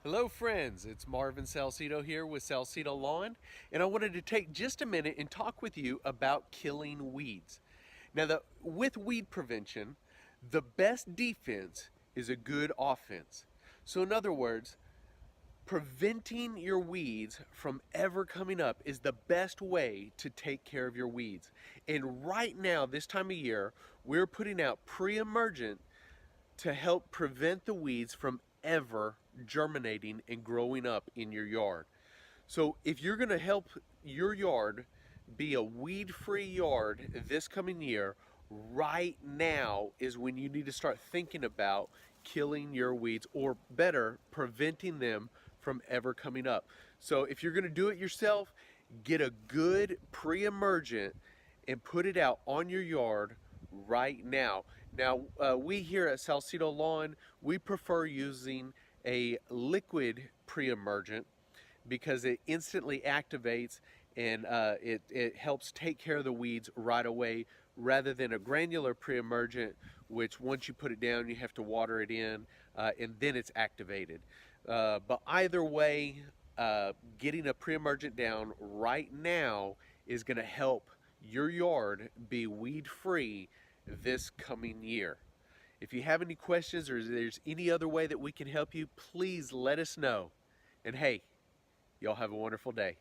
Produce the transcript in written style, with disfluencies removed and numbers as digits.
Hello friends, it's Marvin Salcedo here with Salcedo Lawn, and I wanted to take just a minute and talk with you about killing weeds. Now, with weed prevention, the best defense is a good offense. So in other words, preventing your weeds from ever coming up is the best way to take care of your weeds. And right now, this time of year, we're putting out pre-emergent to help prevent the weeds from ever germinating and growing up in your yard. So if you're going to help your yard be a weed-free yard this coming year, right now is when you need to start thinking about killing your weeds, or better, preventing them from ever coming up. So if you're going to do it yourself, get a good pre-emergent and put it out on your yard right now. Now, we here at Salcedo Lawn, we prefer using a liquid pre-emergent because it instantly activates and it helps take care of the weeds right away, rather than a granular pre-emergent, which once you put it down, you have to water it in and then it's activated. But either way, getting a pre-emergent down right now is going to help your yard be weed free this coming year. If you have any questions or there's any other way that we can help you, please let us know. And hey, y'all have a wonderful day.